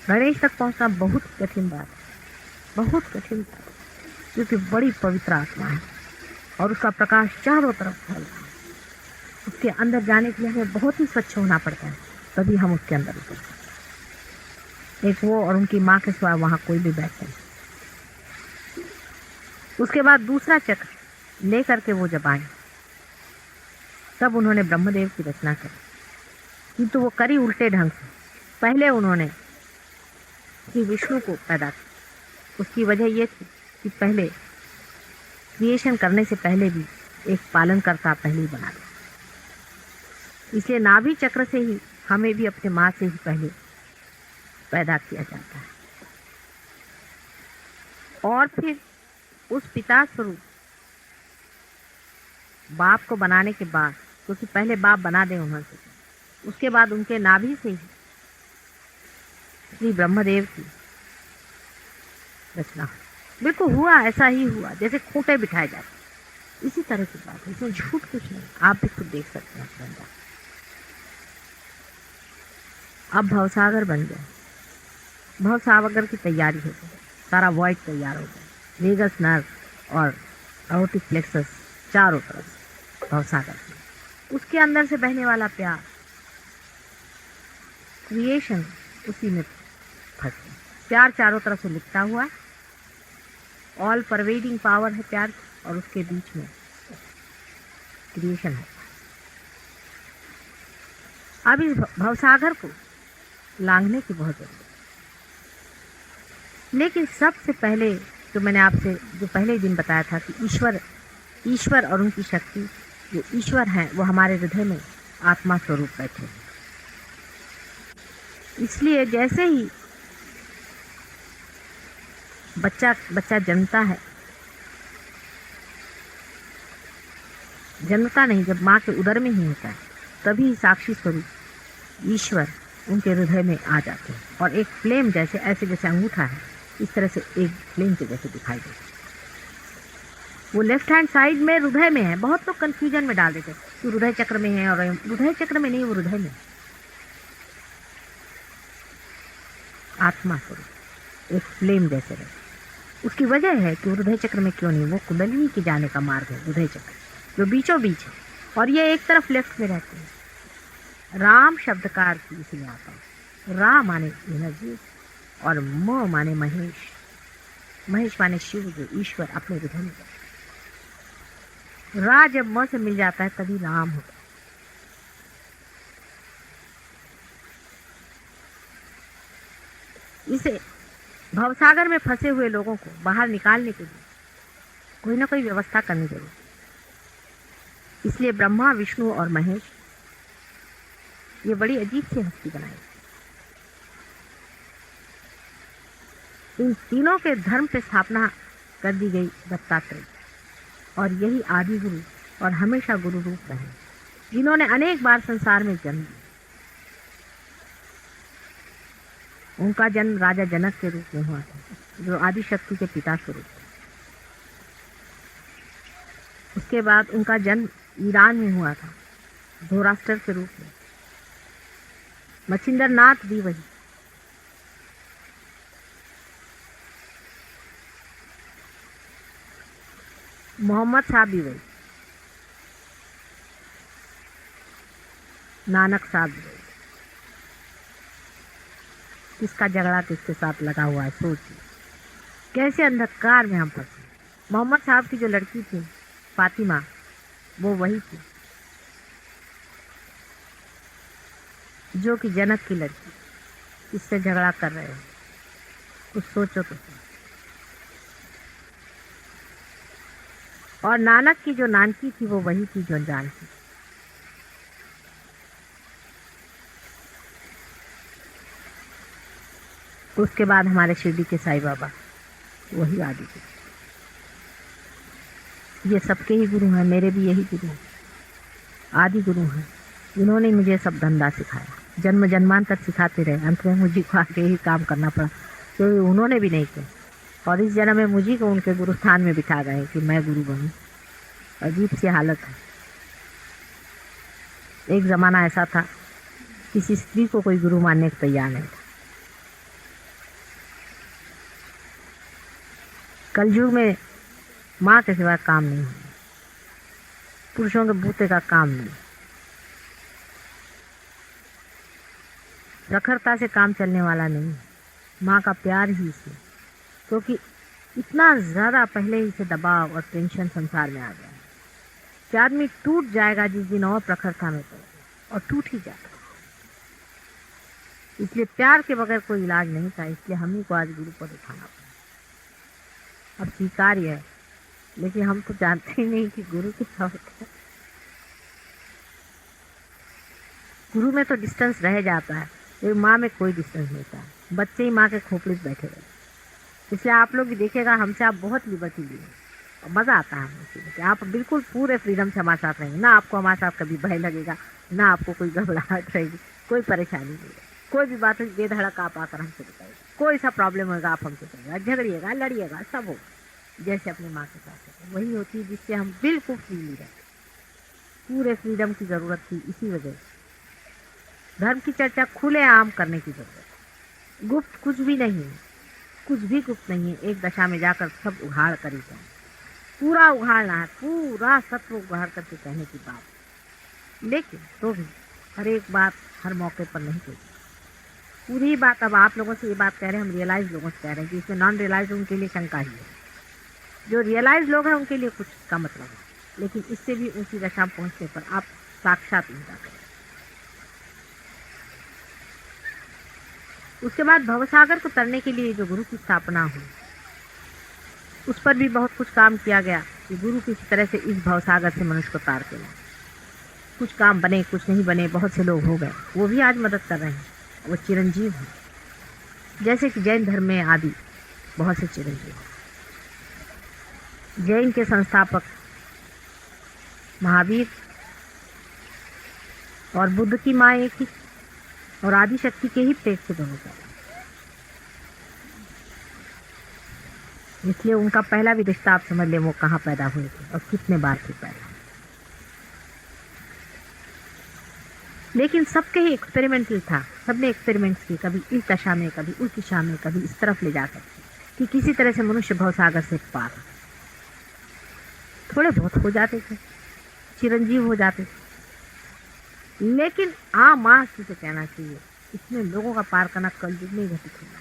गणेश तक पहुंचना बहुत कठिन बात है, बहुत कठिन बात है, क्योंकि बड़ी पवित्र आत्मा है और उसका प्रकाश चारों तरफ फैल रहा है। उसके अंदर जाने के लिए हमें बहुत ही स्वच्छ होना पड़ता है, तभी हम उसके अंदर उतर सकते हैं। एक वो और उनकी माँ के सिवा वहाँ कोई भी बैठ नहीं। उसके बाद दूसरा चक्र लेकर के वो जब आए, तब उन्होंने ब्रह्मदेव की रचना करी, किंतु वो करी उल्टे ढंग से। पहले उन्होंने श्री विष्णु को पैदा किया। उसकी वजह ये थी कि पहले क्रिएशन करने से पहले भी एक पालनकर्ता पहले ही बना दिया। इसलिए नाभि चक्र से ही हमें भी अपने माँ से ही पहले पैदा किया जाता है, और फिर उस पिता स्वरूप बाप को बनाने के बाद, क्योंकि पहले बाप बना दे उन्होंने, उसके बाद उनके नाभि से ही श्री ब्रह्मदेव की रचना बिल्कुल हुआ। ऐसा ही हुआ जैसे खूंटे बिठाए जाते, इसी तरह की बात है, इसमें झूठ कुछ नहीं। आप भी खुद देख सकते हैं अपने अंदर। अब भवसागर बन गया, भवसागर की तैयारी हो गई, सारा वॉइड तैयार हो गया, वेगस नर्व और एओर्टिक प्लेक्सस चारों तरफ भवसागर। उसके अंदर से बहने वाला प्यार, क्रिएशन उसी में फंस गया। प्यार चारों तरफ से लिपटा हुआ है, ऑल परवेडिंग पावर है प्यार, और उसके बीच में क्रिएशन है। अब इस भवसागर को लांघने की बहुत जरूरत है। लेकिन सबसे पहले जो मैंने आपसे जो पहले दिन बताया था कि ईश्वर और उनकी शक्ति, जो ईश्वर हैं वो हमारे हृदय में आत्मा स्वरूप बैठे। इसलिए जैसे ही बच्चा जन्मता है, जन्मता नहीं, जब माँ के उदर में ही होता है, तभी साक्षी स्वरूप ईश्वर उनके हृदय में आ जाते हैं, और एक फ्लेम जैसे, ऐसे जैसे अंगूठा है, इस तरह से एक फ्लेम के जैसे दिखाई देता है। वो लेफ्ट हैंड साइड में हृदय में है। बहुत लोग कंफ्यूजन में डाल देते कि हृदय चक्र में है, और हृदय चक्र में नहीं, वो हृदय में आत्मा स्वरूप एक फ्लेम जैसे रहते। उसकी वजह है कि हृदय चक्र में क्यों नहीं, वो कुंडलिनी की जाने का मार्ग है हृदय चक्र, जो बीचों बीच है, और ये एक तरफ लेफ्ट में रहते हैं। राम शब्द का अर्थ इसलिए आता है, रा माने एनर्जी और म माने महेश, महेश माने शिव, जो ईश्वर अपने हृदय में। रा जब म से मिल जाता है तभी राम होता है। इसे भवसागर में फंसे हुए लोगों को बाहर निकालने के लिए कोई ना कोई व्यवस्था करनी जरूरी। इसलिए ब्रह्मा, विष्णु और महेश, ये बड़ी अजीब सी हस्ती बनाई। इन तीनों के धर्म पे स्थापना कर दी गई दत्तात्रेय, और यही आदि गुरु और हमेशा गुरु रूप रहे, जिन्होंने अनेक बार संसार में जन्म लिया। उनका जन्म राजा जनक के रूप में हुआ था, जो आदि शक्ति के पिता स्वरूप थे। उसके बाद उनका जन्म ईरान में हुआ था, धोराष्ट्र के रूप में। मच्छिंद्र नाथ भी वही। मोहम्मद साहब भी वही, नानक साहब भी वही। किसका झगड़ा किसके साथ लगा हुआ है, सोचिए कैसे अंधकार में हम फंसे। मोहम्मद साहब की जो लड़की थी फातिमा, वो वही थी जो कि जनक की लड़की, इससे झगड़ा कर रहे हो, कुछ सोचो तो। और नानक की जो नानकी थी वो वही थी जो जानकी। उसके बाद हमारे शिरडी के साईं बाबा, वही आदि गुरु। ये सबके ही गुरु हैं, मेरे भी यही गुरु हैं, आदि गुरु हैं, जिन्होंने मुझे सब धंधा सिखाया, जन्म जन्मांतर सिखाते रहे। अंत में मुझे को आके ही काम करना पड़ा, तो उन्होंने भी नहीं किया, और इस जन्म में मुझे को उनके गुरु स्थान में बिठा गए कि मैं गुरु बनूं। अजीब सी हालत है। एक ज़माना ऐसा था, किसी स्त्री को कोई गुरु मानने को तैयार नहीं था। कलयुग में माँ के सिवा काम नहीं है, पुरुषों के बूते का काम नहीं। प्रखरता से काम चलने वाला नहीं, माँ का प्यार ही इसमें, क्योंकि इतना ज़्यादा पहले ही से दबाव और टेंशन संसार में आ गया है कि आदमी टूट जाएगा जिस दिन और प्रखरता में पड़ेगा, और टूट ही जाएगा। इसलिए प्यार के बगैर कोई इलाज नहीं था, इसलिए हम ही को आज गुरु पद उठाना पड़ा। अब स्वीकार्य है, लेकिन हम तो जानते ही नहीं कि गुरु क्या होता है। गुरु में तो डिस्टेंस रह जाता है, लेकिन माँ में कोई डिस्टेंस नहीं था। बच्चे ही माँ के खोपड़ी पे बैठे रहे। इसलिए आप लोग भी देखिएगा, हमसे आप बहुत लिबर्टी लिए और मज़ा आता है हमें कि आप बिल्कुल पूरे फ्रीडम से हमारे साथ रहेंगे। ना आपको हमारे साथ कभी भय लगेगा, ना आपको कोई घबराहट रहेगी, कोई परेशानी नहीं है। कोई भी बात बेधड़क आप आकर हमसे बताइए, कोई सा प्रॉब्लम होगा आप हमसे कहिएगा, झगड़िएगा, लड़िएगा, सब हो जैसे अपनी माँ के साथ वही होती है, जिससे हम बिल्कुल फ्रीली रहते। पूरे फ्रीडम की ज़रूरत थी, इसी वजह से धर्म की चर्चा खुले आम करने की ज़रूरत। गुप्त कुछ भी नहीं है, कुछ भी गुप्त नहीं है। एक दशा में जाकर सब उघाड़ कर ही जाए, पूरा उघाड़ना है, पूरा सत्व उघाड़ करके कहने की बात। लेकिन तो भी हर एक बात हर मौके पर नहीं कही पूरी बात। अब आप लोगों से ये बात कह रहे हैं, हम रियलाइज लोगों से कह रहे हैं कि इसमें नॉन रियलाइज उनके लिए शंका ही है। जो रियलाइज लोग हैं उनके लिए कुछ का मतलब है, लेकिन इससे भी ऊंची दशा पहुंचने पर आप साक्षात निंदा करें। उसके बाद भवसागर को तरने के लिए जो गुरु की स्थापना हुई, उस पर भी बहुत कुछ काम किया गया कि गुरु किसी तरह से इस भवसागर से मनुष्य को तार के लाए। कुछ काम बने, कुछ नहीं बने, बहुत से लोग हो गए, वो भी आज मदद कर रहे हैं, वो चिरंजीव हैं। जैसे कि जैन धर्म में आदि बहुत से चिरंजीव हैं। जैन के संस्थापक महावीर और बुद्ध की माँ एक ही, और आदि शक्ति के ही पेट से दोनों पैदा, इसलिए उनका पहला भी रिश्ता आप समझ ले वो कहाँ पैदा हुए थे और कितने बार थे पैदा। लेकिन सबके ही एक्सपेरिमेंटल था, सबने एक्सपेरिमेंट्स किए, कभी इस दशा में, कभी उस दिशा में, कभी इस तरफ ले जा सकते कि किसी तरह से मनुष्य भवसागर से पार। थोड़े बहुत हो जाते थे, चिरंजीव हो जाते थे, लेकिन आम आस से कहना चाहिए इसमें लोगों का पार करना कलयुग में घटित होगा।